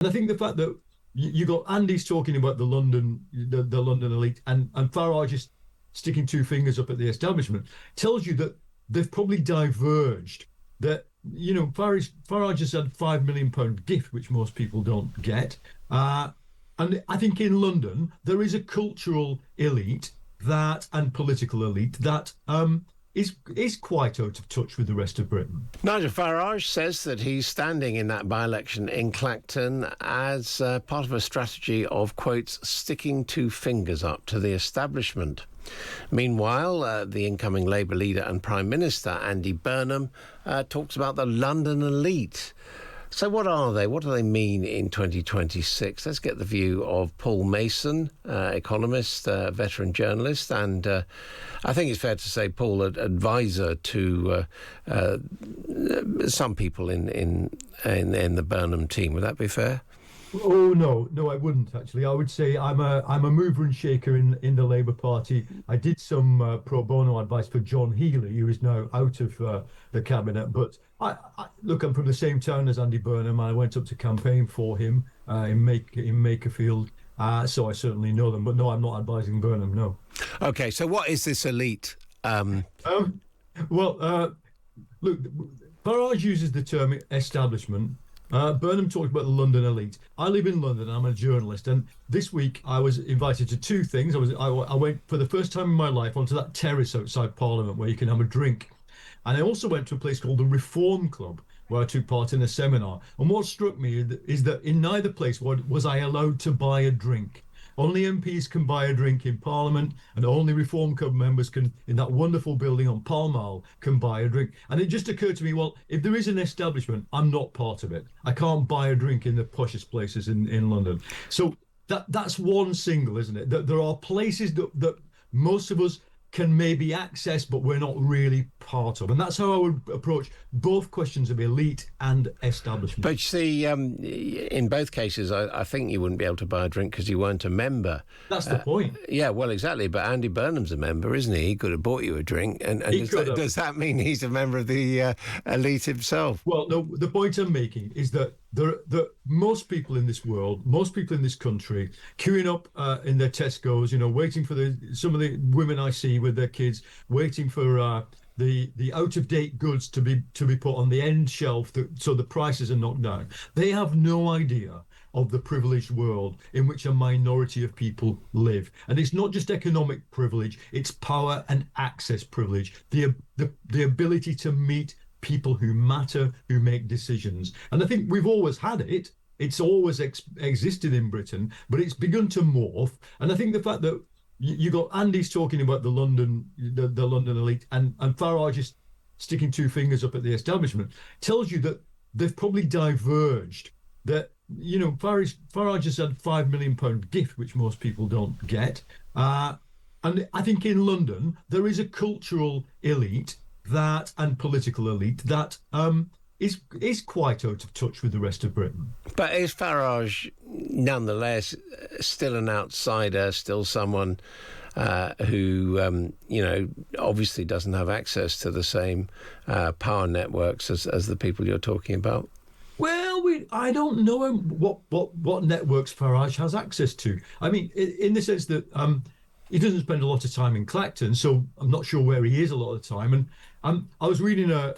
And I think the fact that you got Andy's talking about the London elite, and Farage is sticking two fingers up at the establishment, tells you that they've probably diverged. That Farage has had £5 million gift, which most people don't get. And I think in London there is a cultural elite that and political elite that is quite out of touch with the rest of Britain. Nigel Farage says that he's standing in that by-election in Clacton as part of a strategy of, quotes, sticking two fingers up to the establishment. Meanwhile, the incoming Labour leader and Prime Minister, Andy Burnham, talks about the London elite. So what are they? What do they mean in 2026? Let's get the view of Paul Mason, economist, veteran journalist, and I think it's fair to say, Paul, advisor to some people in the Burnham team. Would that be fair? Oh no, I wouldn't actually. I would say I'm a mover and shaker in the Labour Party. I did some pro bono advice for John Healey, who is now out of the cabinet. But I look, I'm from the same town as Andy Burnham. I went up to campaign for him in Makerfield, so I certainly know them. But no, I'm not advising Burnham. No. Okay, so what is this elite? Look, Farage uses the term establishment. Burnham talked about the London elite. I live in London. I'm a journalist, and this week I was invited to two things. I went for the first time in my life onto that terrace outside Parliament where you can have a drink, and I also went to a place called the Reform Club where I took part in a seminar. And what struck me is that in neither place was I allowed to buy a drink. Only MPs can buy a drink in Parliament, and only Reform Club members can, in that wonderful building on Pall Mall, can buy a drink. And it just occurred to me, well, if there is an establishment, I'm not part of it. I can't buy a drink in the poshest places in London. So that's one single, isn't it? That there are places that most of us can maybe access, but we're not really part of. And that's how I would approach both questions of elite and establishment. But you see, in both cases, I think you wouldn't be able to buy a drink because you weren't a member. That's the point. Yeah, well, exactly. But Andy Burnham's a member, isn't he? He could have bought you a drink. And does that mean he's a member of the elite himself? Well, no, the point I'm making is that most people in this world, most people in this country, queuing up in their Tesco's, waiting for some of the women I see with their kids, waiting for the out-of-date goods to be put on the end shelf, so the prices are knocked down. They have no idea of the privileged world in which a minority of people live. And it's not just economic privilege, it's power and access privilege, the ability to meet people who matter, who make decisions. And I think we've always had it. It's always existed in Britain, but it's begun to morph. And I think the fact that you got Andy's talking about the London elite, and Farage is sticking two fingers up at the establishment, tells you that they've probably diverged. That Farage has had £5 million gift, which most people don't get. And I think in London there is a cultural elite and political elite that is quite out of touch with the rest of Britain. But is Farage nonetheless still an outsider, still someone who obviously doesn't have access to the same power networks as the people you're talking about? Well, I don't know what networks Farage has access to. I mean, in the sense that he doesn't spend a lot of time in Clacton, so I'm not sure where he is a lot of the time. And I was reading a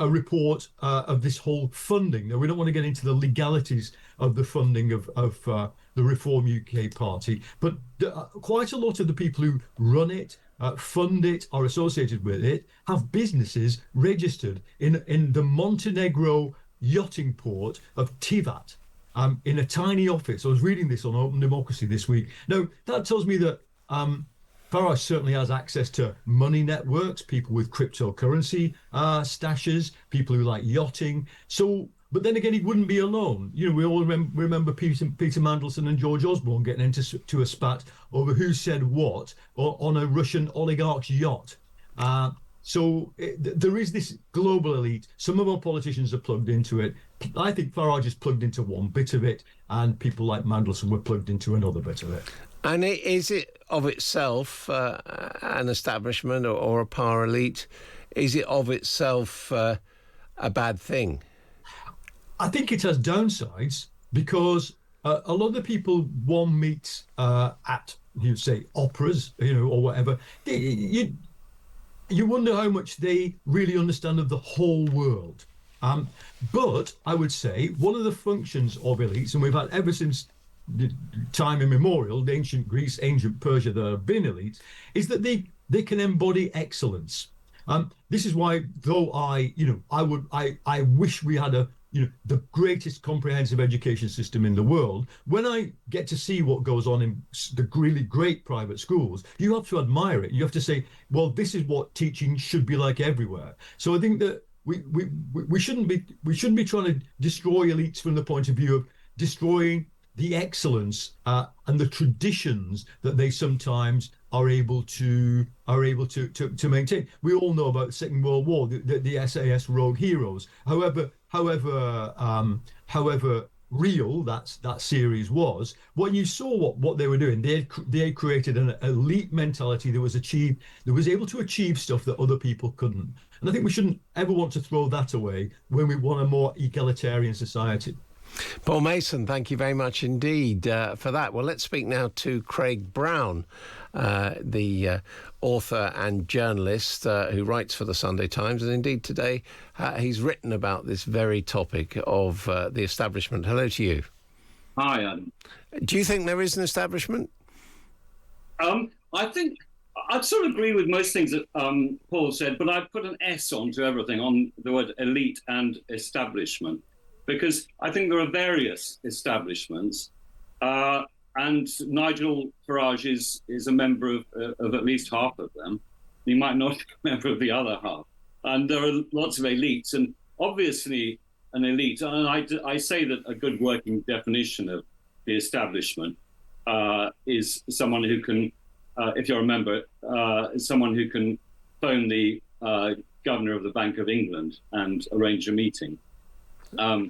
report of this whole funding. Now, we don't want to get into the legalities of the funding of the Reform UK Party, but quite a lot of the people who run it, fund it, are associated with it, have businesses registered in the Montenegro yachting port of Tivat, in a tiny office. I was reading this on Open Democracy this week. Now, that tells me that Farage certainly has access to money networks, people with cryptocurrency stashes, people who like yachting. So, but then again, he wouldn't be alone. We all remember Peter Mandelson and George Osborne getting into a spat over who said what on a Russian oligarch's yacht. So there is this global elite. Some of our politicians are plugged into it. I think Farage is plugged into one bit of it, and people like Mandelson were plugged into another bit of it. And is it of itself an establishment or a power elite? Is it of itself a bad thing? I think it has downsides. because a lot of the people one meets at, you say, operas, or whatever, you wonder how much they really understand of the whole world. But I would say one of the functions of elites, and we've had ever since the time immemorial, the ancient Greece, ancient Persia, there have been elites, is that they can embody excellence. This is why, though I wish we had the greatest comprehensive education system in the world. When I get to see what goes on in the really great private schools, you have to admire it. You have to say, well, this is what teaching should be like everywhere. So I think that we shouldn't be trying to destroy elites from the point of view of destroying the excellence and the traditions that they sometimes are able to maintain. We all know about the Second World War, the SAS rogue heroes. However real that series was, when you saw what they were doing, they had created an elite mentality that was able to achieve stuff that other people couldn't. And I think we shouldn't ever want to throw that away when we want a more egalitarian society. Paul Mason, thank you very much indeed for that. Well, let's speak now to Craig Brown, the author and journalist who writes for the Sunday Times. And indeed today he's written about this very topic of the establishment. Hello to you. Hi, Adam. Do you think there is an establishment? I think I'd sort of agree with most things that Paul said, but I'd put an S onto everything, on the word elite and establishment, because I think there are various establishments, and Nigel Farage is a member of at least half of them. He might not be a member of the other half. And there are lots of elites, and obviously an elite, and I say that a good working definition of the establishment is someone who can, if you're a member, someone who can phone the governor of the Bank of England and arrange a meeting. Are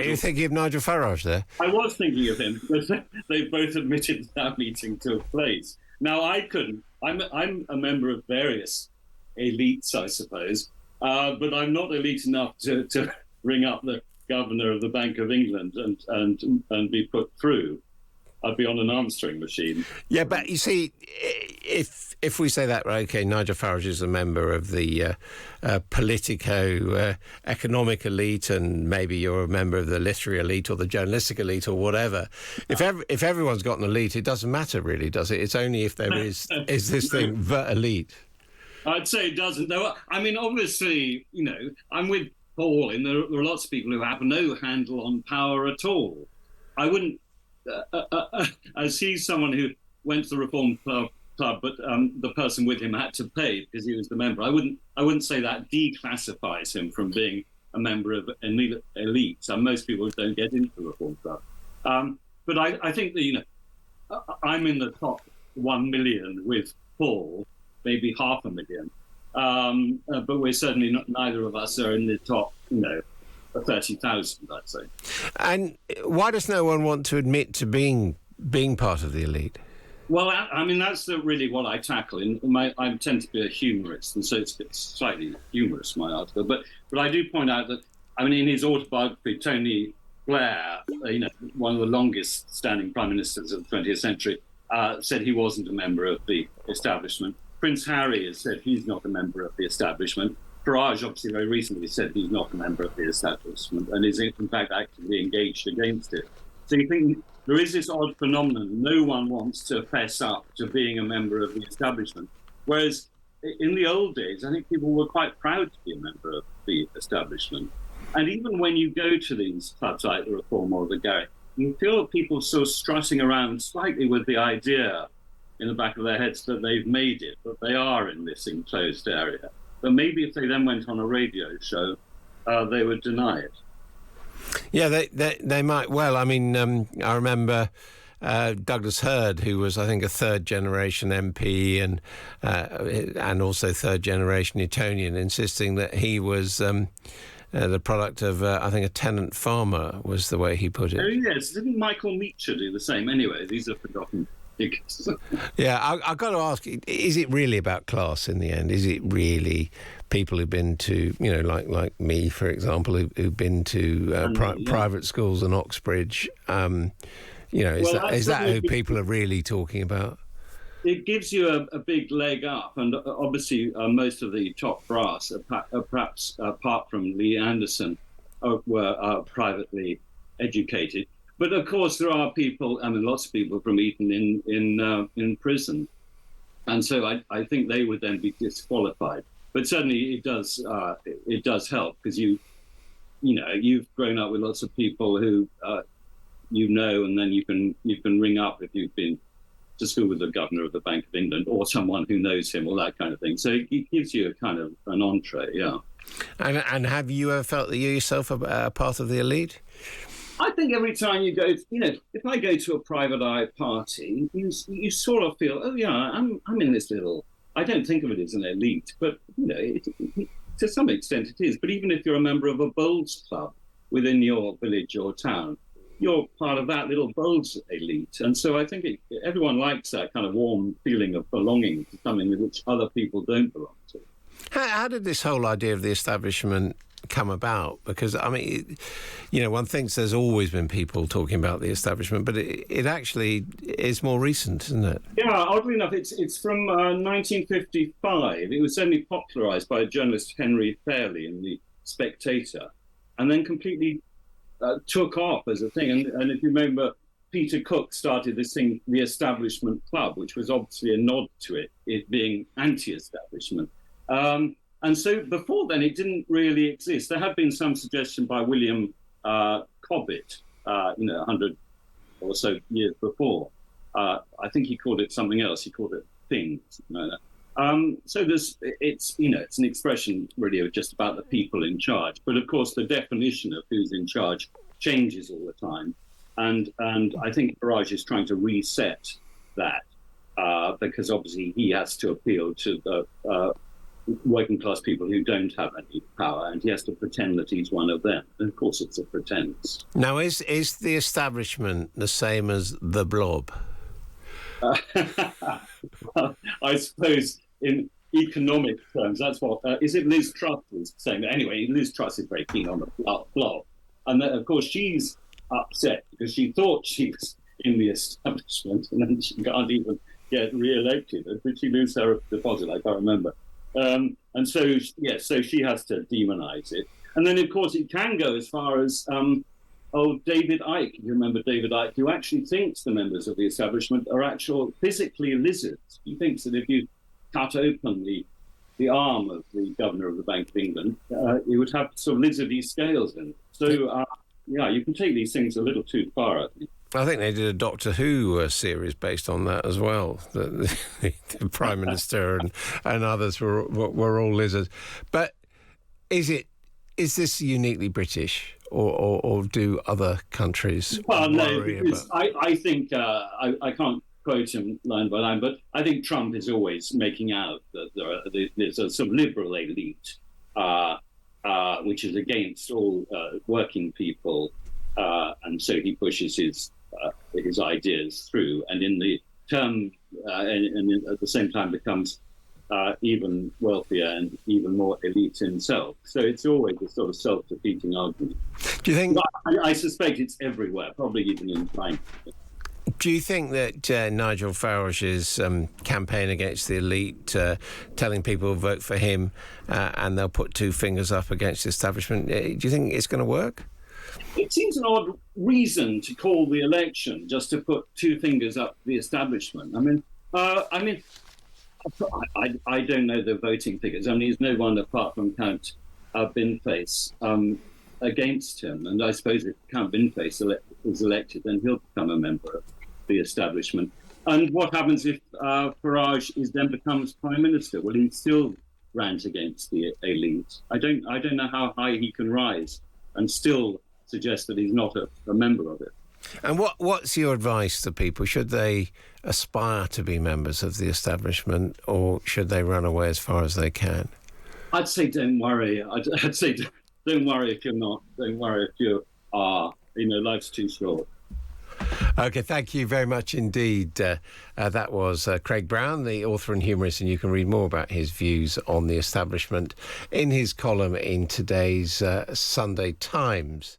you thinking of Nigel Farage there? I was thinking of him, because they both admitted that meeting took place. Now, I couldn't. I'm a member of various elites, I suppose, but I'm not elite enough to ring up the governor of the Bank of England and be put through. I'd be on an answering machine. Yeah, but you see, if we say that, right, okay, Nigel Farage is a member of the politico-economic elite, and maybe you're a member of the literary elite or the journalistic elite or whatever. If everyone's got an elite, it doesn't matter really, does it? It's only if there is this thing, the elite. I'd say it doesn't. Though, I mean, obviously, I'm with Paul, and there are lots of people who have no handle on power at all. I wouldn't. As he's someone who went to the Reform Club, but the person with him had to pay because he was the member. I wouldn't say that declassifies him from being a member of an elite. So most people don't get into the Reform Club. But I think that I'm in the top 1 million with Paul, maybe 500,000. But we're certainly not. Neither of us are in the top, 30,000, I'd say. And why does no one want to admit to being part of the elite? Well, I mean, that's really what I tackle. I tend to be a humorist, and so it's slightly humorous, my article. But I do point out that, in his autobiography, Tony Blair, one of the longest-standing prime ministers of the 20th century, said he wasn't a member of the establishment. Prince Harry has said he's not a member of the establishment. Farage obviously very recently said he's not a member of the establishment and is in fact actively engaged against it. So you think there is this odd phenomenon. No one wants to fess up to being a member of the establishment. Whereas in the old days, I think people were quite proud to be a member of the establishment. And even when you go to these clubs like the Reform or the Garrick, you feel people sort of strutting around slightly with the idea in the back of their heads that they've made it, that they are in this enclosed area. But maybe if they then went on a radio show, they would deny it. Yeah, they might well. I mean, I remember Douglas Hurd, who was, I think, a third-generation MP and also third-generation Etonian, insisting that he was the product of, I think, a tenant farmer, was the way he put it. Oh, yes. Didn't Michael Meacher do the same? Anyway, these are forgotten Because Yeah, I've got to ask, is it really about class in the end? Is it really people who've been to, like me, for example, who've been to private schools in Oxbridge? Is that who people are really talking about? it gives you a big leg up, and obviously most of the top brass, perhaps apart from Lee Anderson, were privately educated. But of course, there are people, lots of people from Eton in prison, and so I think they would then be disqualified. But certainly, it does help, because you've grown up with lots of people who and then you can ring up if you've been to school with the governor of the Bank of England or someone who knows him, or that kind of thing. So it gives you a kind of an entree, yeah. And have you ever felt that you yourself are part of the elite? I think every time you go, if I go to a private eye party, you sort of feel, oh yeah, I'm in this little. I don't think of it as an elite, but to some extent it is. But even if you're a member of a bowls club within your village or town, you're part of that little bowls elite. And so I think everyone likes that kind of warm feeling of belonging to something which other people don't belong to. How did this whole idea of the establishment come about? Because, one thinks there's always been people talking about the establishment, but it actually is more recent, isn't it? Yeah, oddly enough, it's from 1955. It was certainly popularised by journalist Henry Fairley in The Spectator, and then completely took off as a thing. And if you remember, Peter Cook started this thing, the Establishment Club, which was obviously a nod to it being anti-establishment. And so before then, it didn't really exist. There had been some suggestion by William Cobbett, 100 or so years before. I think he called it something else. He called it things. So it's an expression really of just about the people in charge. But of course, the definition of who's in charge changes all the time. And I think Farage is trying to reset that because obviously he has to appeal to the working class people who don't have any power, and he has to pretend that he's one of them. And of course, it's a pretense. Now, is the establishment the same as the blob? Well, I suppose in economic terms, that's what is it? Liz Truss was saying. Anyway, Liz Truss is very keen on the blob, and then, of course she's upset because she thought she was in the establishment, and then she can't even get re-elected. Did she lose her deposit? I can't remember. And so she has to demonize it. And then, of course, it can go as far as David Icke. You remember David Icke, who actually thinks the members of the establishment are actual physically lizards. He thinks that if you cut open the arm of the governor of the Bank of England, it would have sort of lizardy scales in it. So, you can take these things a little too far, I think. I think they did a Doctor Who series based on that as well. The Prime Minister and others were all lizards. But is this uniquely British, or do other countries worry about? I think I can't quote him line by line, but I think Trump is always making out that there's a sort of liberal elite which is against all working people, and so he pushes his ideas through, and in the term, and at the same time becomes even wealthier and even more elite himself. So it's always a sort of self-defeating argument. Do you think? I suspect it's everywhere, probably even in China. Do you think that Nigel Farage's campaign against the elite, telling people to vote for him, and they'll put two fingers up against the establishment, do you think it's going to work? It seems an odd reason to call the election just to put two fingers up the establishment. I don't know the voting figures. There's no one apart from Count Binface against him. And I suppose if Count Binface is elected, then he'll become a member of the establishment. And what happens if Farage then becomes Prime Minister? Will he still rant against the elite? I don't know how high he can rise and still suggest that he's not a member of it. And what's your advice to people? Should they aspire to be members of the establishment, or should they run away as far as they can? I'd say don't worry. I'd say don't worry if you're not. Don't worry if you are. Life's too short. OK, thank you very much indeed. That was Craig Brown, the author and humorist, and you can read more about his views on the establishment in his column in today's Sunday Times.